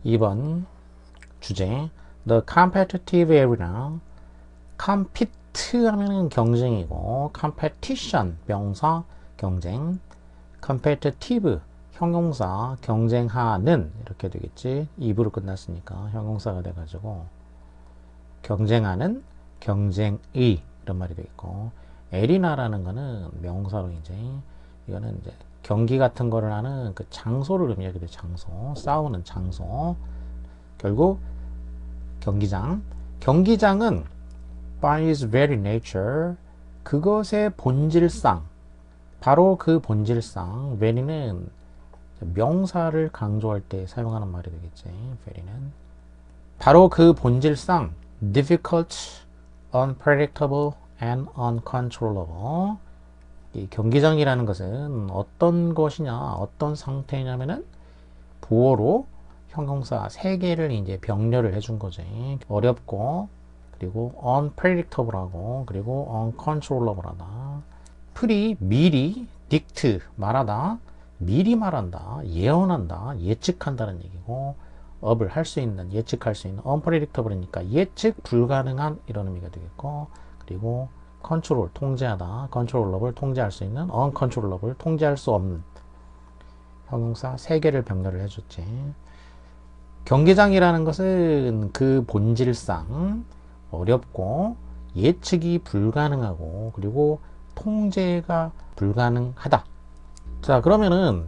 2번 주제 The competitive arena. compete 하면은 경쟁이고 competition 명사 경쟁, competitive 형용사 경쟁하는 이렇게 되겠지. 2부로 끝났으니까 형용사가 돼가지고 경쟁하는 경쟁의 이런 말이 되겠고 에리나라는 거는 명사로 이제 이거는 이제 경기 같은 거를 하는 그 장소를 의미하게 돼. 장소 싸우는 장소 결국 경기장은 by its very nature 그것의 본질상 바로 그 본질상 very는 명사를 강조할 때 사용하는 말이 되겠지. very는 바로 그 본질상 difficult, unpredictable and uncontrollable. 이 경기장이라는 것은 어떤 것이냐 어떤 상태냐면은 보어로 형용사 3개를 이제 병렬을 해준 거지. 어렵고 그리고 unpredictable하고 그리고 uncontrollable하다. 미리 dict 말하다 미리 말한다 예언한다 예측한다는 얘기고 up을 할 수 있는 예측할 수 있는 unpredictable이니까 예측 불가능한 이런 의미가 되겠고 그리고 control 통제하다 controllable 통제할 수 있는 uncontrollable 통제할 수 없는 형용사 3개를 병렬을 해줬지. 경기장이라는 것은 그 본질상 어렵고 예측이 불가능하고 그리고 통제가 불가능하다. 자 그러면은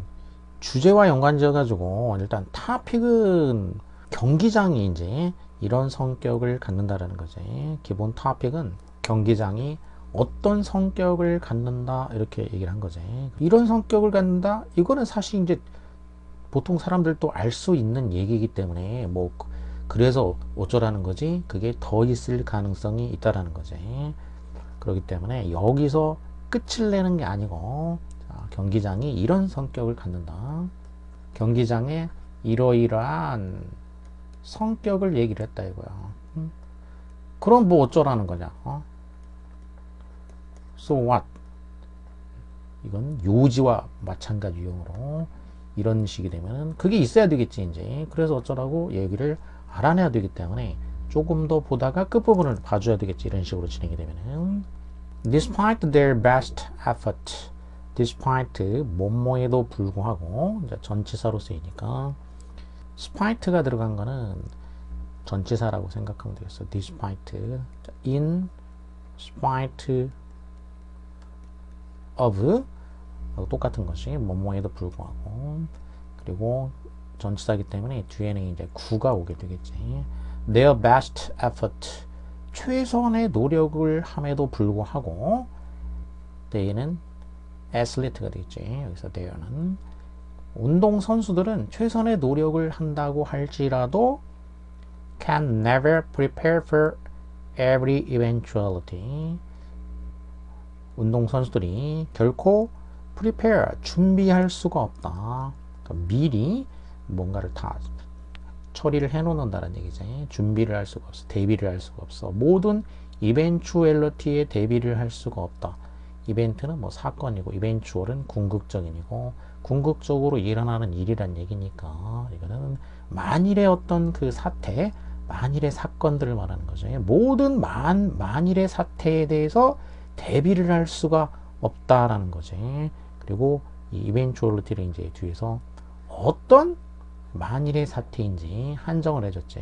주제와 연관지어 가지고 일단 토픽은 경기장이 이제 이런 성격을 갖는다라는 거지. 기본 토픽은 경기장이 어떤 성격을 갖는다 이렇게 얘기를 한 거지. 이런 성격을 갖는다 이거는 사실 이제 보통 사람들도 알 수 있는 얘기이기 때문에 뭐 그래서 어쩌라는 거지 그게 더 있을 가능성이 있다라는 거지. 그렇기 때문에 여기서 끝을 내는 게 아니고 자, 경기장이 이런 성격을 갖는다. 경기장에 이러이러한 성격을 얘기를 했다 이거야. 그럼 뭐 어쩌라는 거냐. So what? 이건 요지와 마찬가지 유형으로 이런 식이 되면은 그게 있어야 되겠지 이제. 그래서 어쩌라고 얘기를 알아내야 되기 때문에 조금 더 보다가 끝부분을 봐줘야 되겠지. 이런 식으로 진행이 되면은 despite their best effort despite 뭐뭐에도 불구하고 이제 전치사로 쓰이니까 spite가 들어간 거는 전치사라고 생각하면 되겠어. despite in spite of 똑같은 것이 뭐뭐에도 불구하고 그리고 전치사이기 때문에 뒤에는 이제 구가 오게 되겠지. their best effort 최선의 노력을 함에도 불구하고 they는 athlete가 되겠지. 여기서 they는 운동 선수들은 최선의 노력을 한다고 할지라도 can never prepare for every eventuality. 운동 선수들이 결코 prepare 준비할 수가 없다. 그러니까 미리 뭔가를 다 처리를 해 놓는다는 얘기지. 준비를 할 수가 없어. 대비를 할 수가 없어. 모든 eventuality에 대비를 할 수가 없다. 이벤트는 뭐 사건이고 eventual은 궁극적인이고 궁극적으로 일어나는 일이란 얘기니까 이거는 만일의 어떤 그 사태 만일의 사건들을 말하는 거죠. 모든 만일의 사태에 대해서 대비를 할 수가 없다라는 거지. 그리고 이 eventuality를 이제 뒤에서 어떤 만일의 사태인지 한정을 해줬지.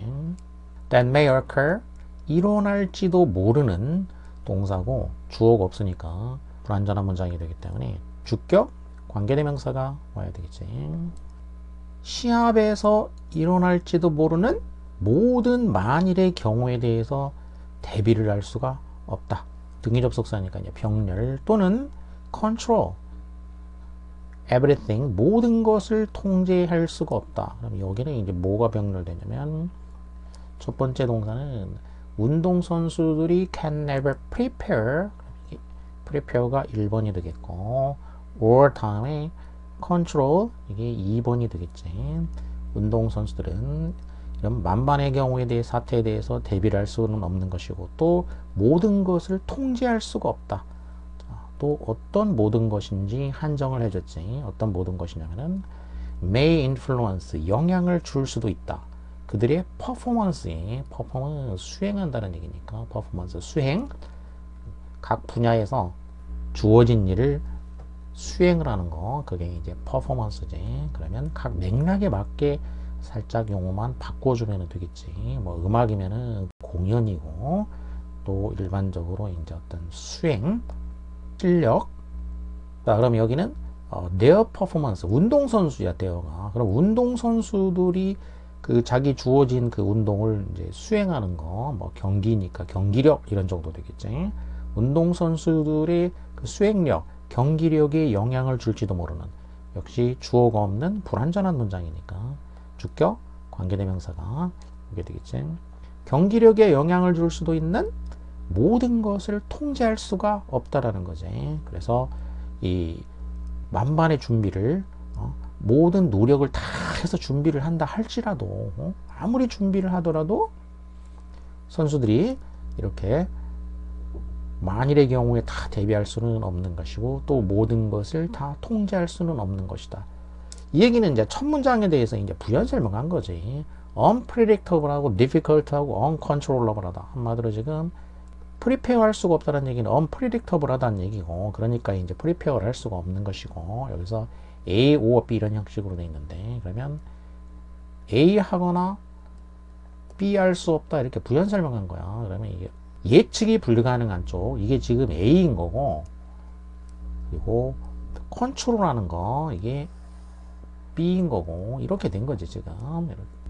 that may occur 일어날지도 모르는 동사고 주어가 없으니까 불완전한 문장이 되기 때문에 주격 관계대명사가 와야 되겠지. 시합에서 일어날지도 모르는 모든 만일의 경우에 대해서 대비를 할 수가 없다. 등위 접속사니까 이제 병렬 또는 control everything 모든 것을 통제할 수가 없다. 그럼 여기는 이제 뭐가 병렬되냐면 첫 번째 동사는 운동 선수들이 can never prepare가 1번이 되겠고 or 다음에 control 이게 2번이 되겠지. 운동 선수들은 이런 만반의 경우에 대해 사태에 대해서 대비를 할 수는 없는 것이고 또 모든 것을 통제할 수가 없다. 또 어떤 모든 것인지 한정을 해줬지. 어떤 모든 것이냐면은 may influence 영향을 줄 수도 있다. 그들의 퍼포먼스 수행한다는 얘기니까 퍼포먼스 수행 각 분야에서 주어진 일을 수행을 하는 거 그게 이제 퍼포먼스지. 그러면 각 맥락에 맞게 살짝 용어만 바꿔주면 되겠지. 뭐 음악이면은 공연이고 또 일반적으로 이제 어떤 수행 실력. 자, 그럼 여기는 their performance 운동선수야 there가. 그럼 운동선수들이 그 자기 주어진 그 운동을 이제 수행하는 거, 뭐 경기니까 경기력 이런 정도 되겠지. 운동선수들의 그 수행력, 경기력에 영향을 줄지도 모르는 역시 주어가 없는 불완전한 문장이니까 주격, 관계대명사가 오게 되겠지. 경기력에 영향을 줄 수도 있는 모든 것을 통제할 수가 없다라는 거지. 그래서 이 만반의 준비를 모든 노력을 다 해서 준비를 한다 할지라도 아무리 준비를 하더라도 선수들이 이렇게 만일의 경우에 다 대비할 수는 없는 것이고 또 모든 것을 다 통제할 수는 없는 것이다. 이 얘기는 이제 첫 문장에 대해서 이제 부연 설명한 거지. unpredictable하고 difficult하고 uncontrollable하다. 한마디로 지금 프리페어 할 수가 없다는 얘기는 unpredictable 하다는 얘기고, 그러니까 이제 프리페어를 할 수가 없는 것이고, 여기서 A, O, B 이런 형식으로 돼 있는데, 그러면 A 하거나 B 할 수 없다 이렇게 부연 설명한 거야. 그러면 이게 예측이 불가능한 쪽, 이게 지금 A인 거고, 그리고 컨트롤하는 거 이게 B인 거고, 이렇게 된 거지 지금.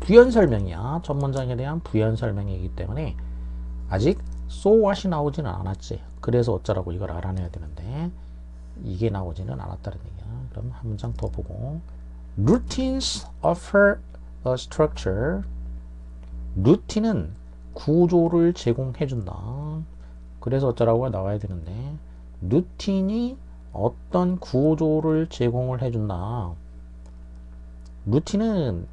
부연 설명이야. 첫 문장에 대한 부연 설명이기 때문에 아직 so what이 나오지는 않았지. 그래서 어쩌라고 이걸 알아내야 되는데 이게 나오지는 않았다는 얘기야. 그럼 한 문장 더 보고 routines offer a structure. 루틴은 구조를 제공해준다. 그래서 어쩌라고 나와야 되는데 루틴이 어떤 구조를 제공을 해준다. 루틴은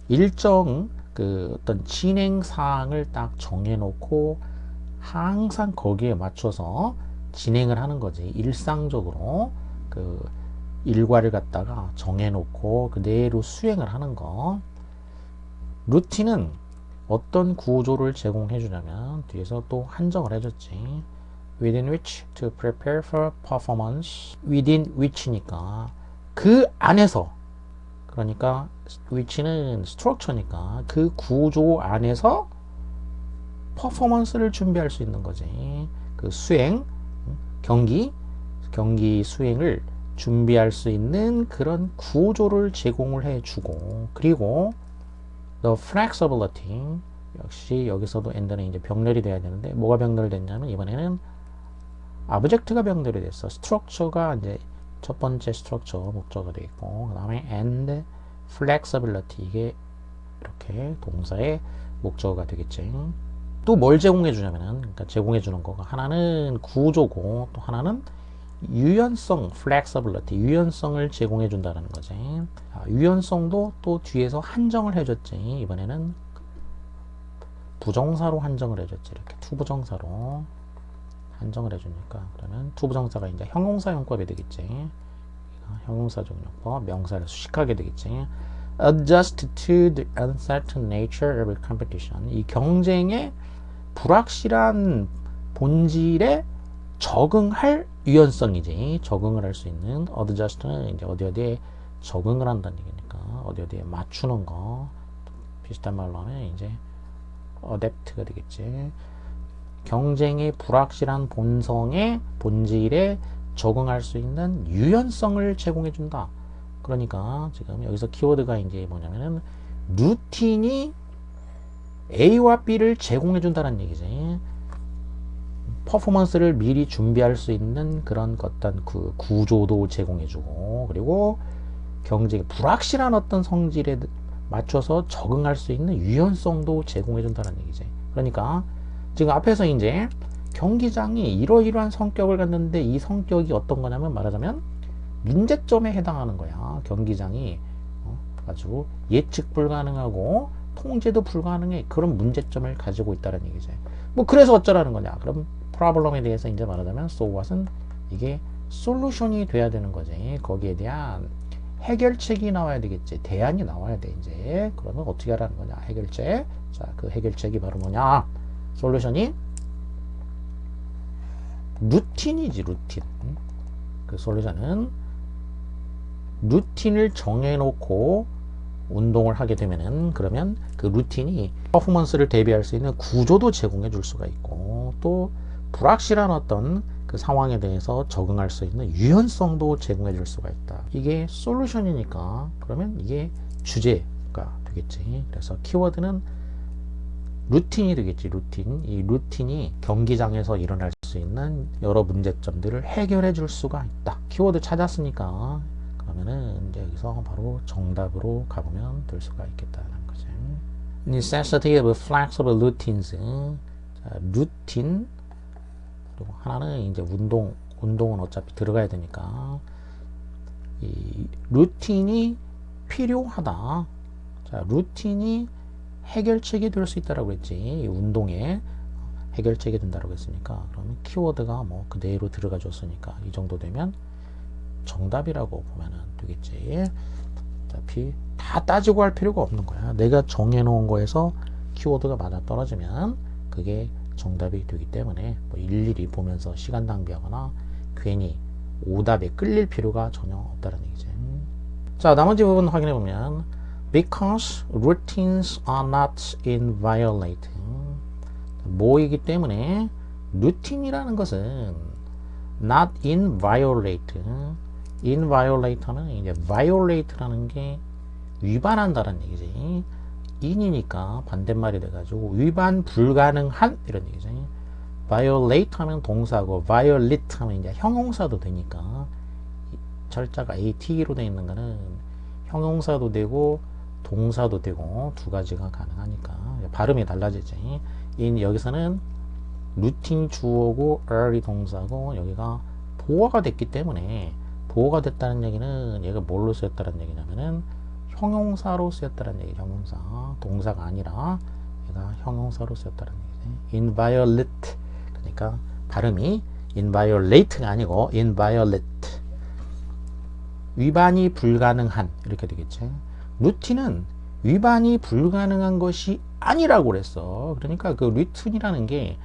일정 그 어떤 진행 사항을 딱 정해놓고 항상 거기에 맞춰서 진행을 하는 거지. 일상적으로 그 일과를 갖다가 정해놓고 그대로 수행을 하는 거. 루틴은 어떤 구조를 제공해 주냐면 뒤에서 또 한정을 해줬지. within which to prepare for performance. within which니까 그 안에서, 그러니까 which는 structure니까 그 구조 안에서 퍼포먼스를 준비할 수 있는 거지. 그 수행, 경기 수행을 준비할 수 있는 그런 구조를 제공을 해주고, 그리고 the flexibility, 역시 여기서도 and는 이제 병렬이 돼야 되는데 뭐가 병렬됐냐면 이번에는 object가 병렬이 됐어. structure가 이제 첫 번째 structure 목적어가 되어 있고, 그 다음에 and flexibility 이게 이렇게 동사의 목적어가 되겠지. 또 뭘 제공해 주냐면은, 그러니까 제공해 주는 거가 하나는 구조고 또 하나는 유연성, flexibility, 유연성을 제공해 준다는 거지. 유연성도 또 뒤에서 한정을 해줬지. 이번에는 부정사로 한정을 해줬지. 이렇게 투부정사로 한정을 해주니까, 그러면 투부정사가 이제 형용사 용법이 되겠지. 형용사적 용법, 명사를 수식하게 되겠지. adjust to the uncertain nature of competition. 이 경쟁의 불확실한 본질에 적응할 유연성이지. 적응을 할 수 있는. adjust는 이제 어디에 적응을 한다는 얘기니까 어디에 맞추는 거. 비슷한 말로 하면 이제 adapt가 되겠지. 경쟁의 불확실한 본질에 적응할 수 있는 유연성을 제공해 준다. 그러니까 지금 여기서 키워드가 이제 뭐냐면은 루틴이 A와 B를 제공해 준다는 얘기지. 퍼포먼스를 미리 준비할 수 있는 그런 어떤 그 구조도 제공해 주고, 그리고 경쟁 불확실한 어떤 성질에 맞춰서 적응할 수 있는 유연성도 제공해 준다는 얘기지. 그러니까 지금 앞에서 이제 경기장이 이러이러한 성격을 갖는데 이 성격이 어떤 거냐면 말하자면 문제점에 해당하는 거야. 경기장이 아주 예측 불가능하고 통제도 불가능해. 그런 문제점을 가지고 있다는 얘기죠. 뭐 그래서 어쩌라는 거냐. 그럼 프로블럼에 대해서 이제 말하자면 so what은 이게 솔루션이 돼야 되는 거지. 거기에 대한 해결책이 나와야 되겠지. 대안이 나와야 돼, 이제. 그러면 어떻게 하라는 거냐? 해결책. 자, 그 해결책이 바로 뭐냐? 솔루션이 루틴이지, 루틴. 그 솔루션은 루틴을 정해놓고 운동을 하게 되면은, 그러면 그 루틴이 퍼포먼스를 대비할 수 있는 구조도 제공해 줄 수가 있고, 또 불확실한 어떤 그 상황에 대해서 적응할 수 있는 유연성도 제공해 줄 수가 있다. 이게 솔루션이니까 그러면 이게 주제가 되겠지. 그래서 키워드는 루틴이 되겠지. 루틴. 이 루틴이 경기장에서 일어날 수 있는 여러 문제점들을 해결해 줄 수가 있다. 키워드 찾았으니까 그러면은 이제 여기서 바로 정답으로 가보면 될 수가 있겠다는 거지. Necessity of flexible routines. 자, 루틴. 그리고 하나는 이제 운동은 어차피 들어가야 되니까 이 루틴이 필요하다. 자, 루틴이 해결책이 될 수 있다라고 했지. 이 운동에 해결책이 된다라고 했으니까 그러면 키워드가 뭐 그대로 들어가 줬으니까 이 정도 되면 정답이라고 보면은 되겠지. 어차피 다 따지고 할 필요가 없는 거야. 내가 정해놓은 거에서 키워드가 맞아 떨어지면 그게 정답이 되기 때문에 뭐 일일이 보면서 시간 낭비하거나 괜히 오답에 끌릴 필요가 전혀 없다는 얘기죠. 자, 나머지 부분 확인해 보면 because routines are not inviolate. 뭐이기 때문에 루틴이라는 것은 not inviolate. inviolate는 이제 violate라는 게 위반한다는 얘기지. in이니까 반대말이 돼가지고 위반 불가능한 이런 얘기죠. violate 하면 동사고 violate 하면 이제 형용사도 되니까 철자가 AT로 되어 있는 거는 형용사도 되고 동사도 되고 두 가지가 가능하니까 발음이 달라지지. 여기서는 루틴 주어고 early 동사고 여기가 보어가 됐기 때문에 보어가 됐다는 얘기는 얘가 뭘로 쓰였다는 얘기냐면은 형용사로 쓰였다는 얘기. 형용사. 동사가 아니라 얘가 형용사로 쓰였다는 얘기지. inviolate. 그러니까 발음이 inviolate가 아니고 inviolate. 위반이 불가능한 이렇게 되겠지. 루틴은 위반이 불가능한 것이 아니라고 그랬어. 그러니까 그 루틴이라는 게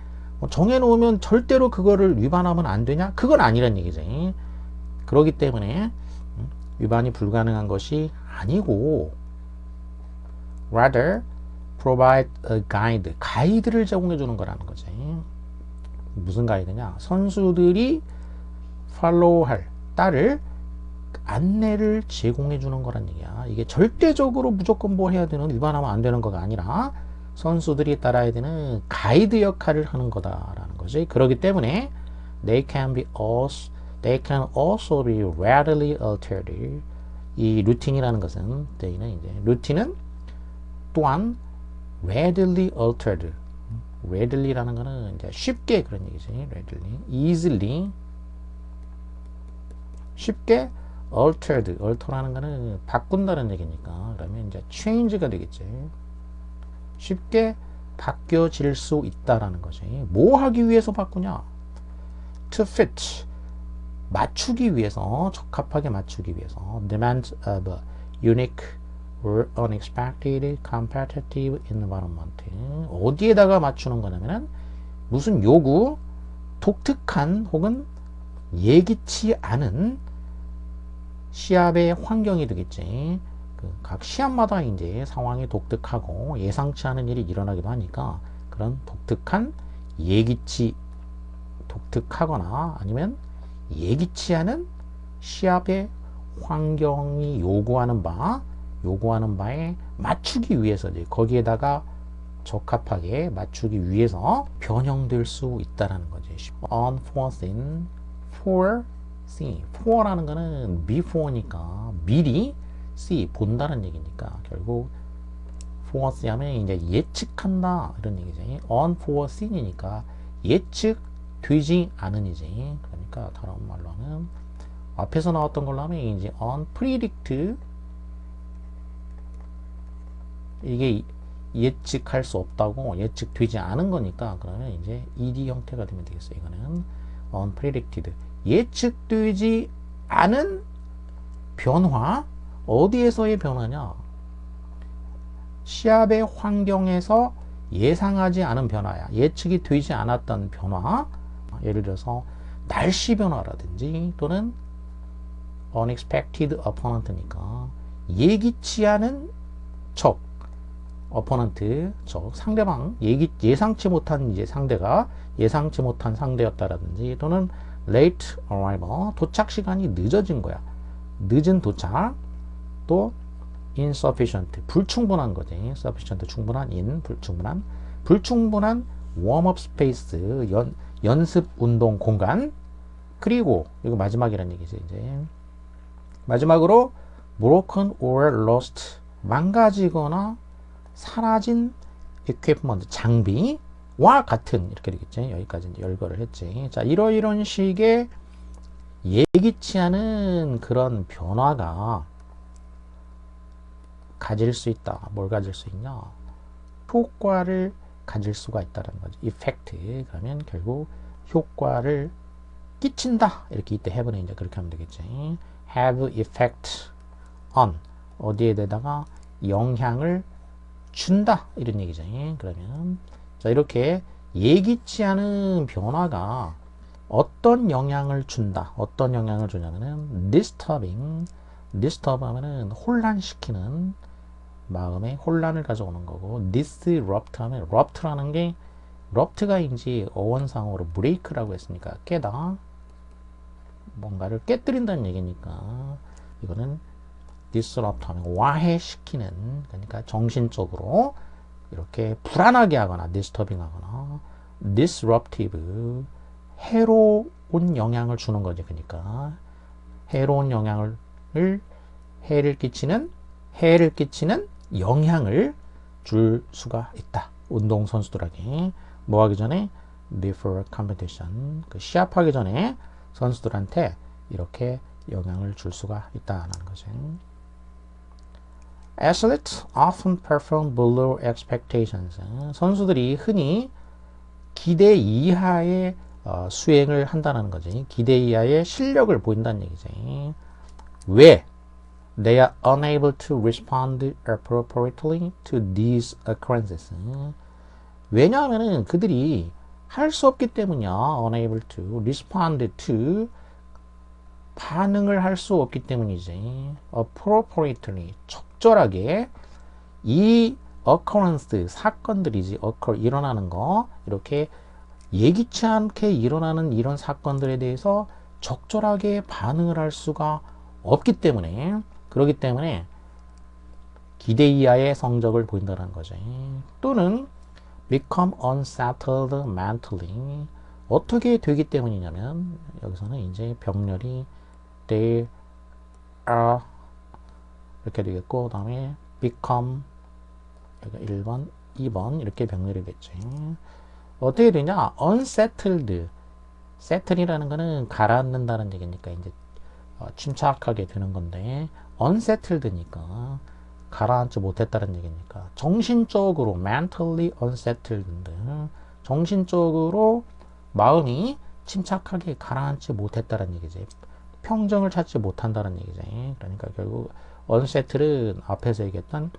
정해놓으면 절대로 그거를 위반하면 안 되냐? 그건 아니란 얘기지. 그렇기 때문에 위반이 불가능한 것이 아니고 rather provide a guide. 가이드를 제공해 주는 거라는 거지. 무슨 가이드냐? 선수들이 follow할, 따를 안내를 제공해 주는 거란 얘기야. 이게 절대적으로 무조건 뭐 해야 되는, 위반하면 안 되는 거가 아니라 선수들이 따라야 되는 가이드 역할을 하는 거다라는 거지. 그렇기 때문에 they can also be readily altered. 이 루틴이라는 것은 루틴은 또한 readily altered. readilly라는 거는 이제 쉽게 그런 얘기지. readily, easily, 쉽게 alter라는 거는 바꾼다는 얘기니까 그러면 이제 change가 되겠지. 쉽게 바뀌어질 수 있다라는 거지. 뭐 하기 위해서 바꾸냐? to fit, 맞추기 위해서, 적합하게 맞추기 위해서. demand of unique or unexpected competitive environment. 어디에다가 맞추는 거냐면은 무슨 요구, 독특한 혹은 예기치 않은 시합의 환경이 되겠지. 각 시합마다 이제 상황이 독특하고 예상치 않은 일이 일어나기도 하니까 그런 독특하거나 아니면 예기치 않은 시합의 환경이 요구하는 바에 맞추기 위해서 이제 거기에다가 적합하게 맞추기 위해서 변형될 수 있다라는 거지. unforeseen, foreseen, for라는 거는 before니까 미리, see 본다는 얘기니까 결국 foresee 하면 이제 예측한다 이런 얘기지. unforeseen이니까 예측되지 않은이지. 그러니까 다른 말로는 앞에서 나왔던 걸로 하면 이제 unpredict, 이게 예측할 수 없다고 예측되지 않은 거니까 그러면 이제 ed 형태가 되면 되겠어요. 이거는 unpredicted, 예측되지 않은 변화, 어디에서의 변화냐? 시합의 환경에서 예상하지 않은 변화야. 예측이 되지 않았던 변화. 예를 들어서 날씨 변화라든지 또는 unexpected opponent니까 예기치 않은 적, opponent, 적, 상대방, 예상치 못한 이제 상대가 예상치 못한 상대였다라든지 또는 late arrival, 도착 시간이 늦어진 거야. 늦은 도착. 또 insufficient, 불충분한 거지. sufficient, 충분한, 불충분한 웜업 스페이스, 연습 운동 공간. 그리고 이거 마지막이라는 얘기죠. 이제 마지막으로 broken or lost, 망가지거나 사라진 equipment, 장비와 같은, 이렇게 되겠지. 여기까지 이제 열거를 했지. 자, 이런 식의 예기치 않은 그런 변화가 가질 수 있다. 뭘 가질 수 있냐? 효과를 가질 수가 있다는 거죠. effect. 그러면 결국 효과를 끼친다. 이렇게 이때 have는 이제 그렇게 하면 되겠지. have effect on. 어디에 대다가 영향을 준다. 이런 얘기죠. 그러면 자, 이렇게 예기치 않은 변화가 어떤 영향을 준다. 어떤 영향을 주냐면은 disturbing. disturb 하면은 혼란시키는, 마음에 혼란을 가져오는 거고, disrupt 하면 rupt라는 게 rupt가 인지 어원상으로 break라고 했으니까 깨다, 뭔가를 깨뜨린다는 얘기니까 이거는 disrupt 하면 와해시키는, 그러니까 정신적으로 이렇게 불안하게 하거나 disturbing 하거나 disruptive, 해로운 영향을 주는 거지. 그러니까 해로운 영향을, 해를 끼치는 영향을 줄 수가 있다. 운동선수들에게 뭐 하기 전에 before competition, 그 시합하기 전에 선수들한테 이렇게 영향을 줄 수가 있다는 거죠. Athletes often perform below expectations. 선수들이 흔히 기대 이하의 수행을 한다는 거지. 기대 이하의 실력을 보인다는 얘기지. 왜? They are unable to respond appropriately to these occurrences. 왜냐하면은 그들이 할 수 없기 때문이야. Unable to respond to, 반응을 할 수 없기 때문이지. Appropriately, 적절하게 이 occurrence, 사건들이지. 일어나는 거, 이렇게 예기치 않게 일어나는 이런 사건들에 대해서 적절하게 반응을 할 수가 없기 때문에, 그렇기 때문에 기대 이하의 성적을 보인다는 거죠. 또는 become unsettled mentally, 어떻게 되기 때문이냐면 여기서는 이제 병렬이 they are 이렇게 되겠고, 그 다음에 become 1번, 2번 이렇게 병렬이겠지. 어떻게 되냐? unsettled, settle이라는 거는 가라앉는다는 얘기니까 이제 침착하게 되는 건데, unsettled니까 가라앉지 못했다는 얘기니까 정신적으로 mentally unsettled, 정신적으로 마음이 침착하게 가라앉지 못했다는 얘기지. 평정을 찾지 못한다는 얘기지. 그러니까 결국 unsettled 앞에서 얘기했던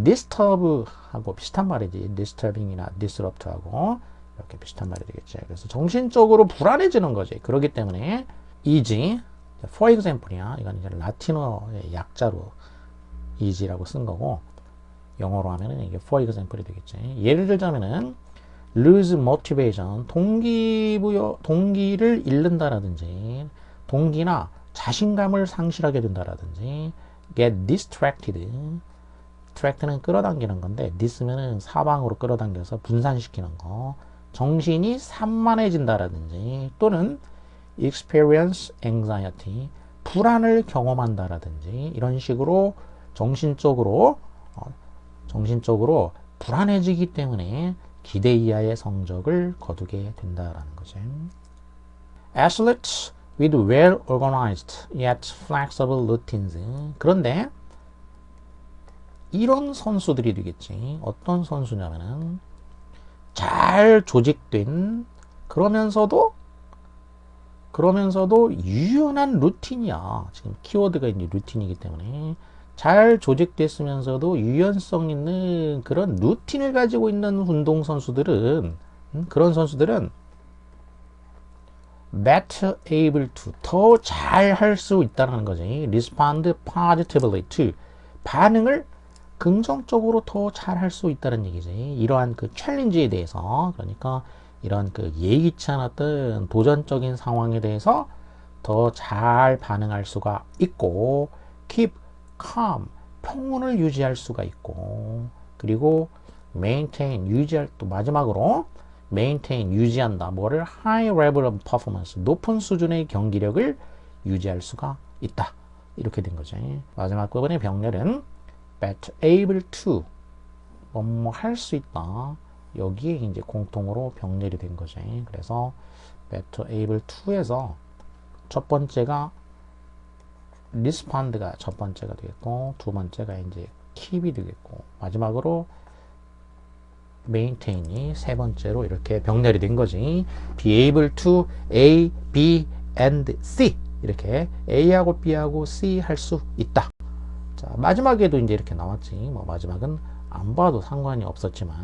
disturb하고 비슷한 말이지. disturbing이나 disrupt하고 이렇게 비슷한 말이 되겠지. 그래서 정신적으로 불안해지는 거지. 그렇기 때문에 easy, for example이야. 이건 이제 라틴어의 약자로 easy라고 쓴 거고, 영어로 하면은 이게 for example이 되겠지. 예를 들자면은 lose motivation, 동기를 잃는다라든지, 동기나 자신감을 상실하게 된다라든지, get distracted, distract는 끌어당기는 건데, dis면은 사방으로 끌어당겨서 분산시키는 거, 정신이 산만해진다라든지, 또는 experience anxiety, 불안을 경험한다라든지, 이런 식으로 정신적으로 불안해지기 때문에 기대 이하의 성적을 거두게 된다라는 거죠. Athletes with well organized yet flexible routines. 그런데 이런 선수들이 되겠지. 어떤 선수냐면은 잘 조직된, 그러면서도 유연한 루틴이야. 지금 키워드가 이제 루틴이기 때문에 잘 조직됐으면서도 유연성 있는 그런 루틴을 가지고 있는 운동선수들은 그런 선수들은 better able to 더 잘 할 수 있다는 거지. respond positively to 반응을 긍정적으로 더 잘 할 수 있다는 얘기지. 이러한 그 챌린지에 대해서 그러니까 이런 그 예기치 않았던 도전적인 상황에 대해서 더 잘 반응할 수가 있고 keep calm 평온을 유지할 수가 있고 그리고 maintain 유지할 또 마지막으로 maintain 유지한다. 뭐를 high level of performance 높은 수준의 경기력을 유지할 수가 있다. 이렇게 된 거죠. 마지막 부분의 병렬은 better able to 뭐뭐 할 수 있다. 여기에 이제 공통으로 병렬이 된 거죠. 그래서 better able to에서 첫 번째가 respond가 첫 번째가 되겠고 두 번째가 이제 keep이 되겠고 마지막으로 maintain이 세 번째로 이렇게 병렬이 된 거지. be able to A, B, and C 이렇게 A하고 B하고 C 할 수 있다. 자, 마지막에도 이제 이렇게 나왔지. 뭐 마지막은 안 봐도 상관이 없었지만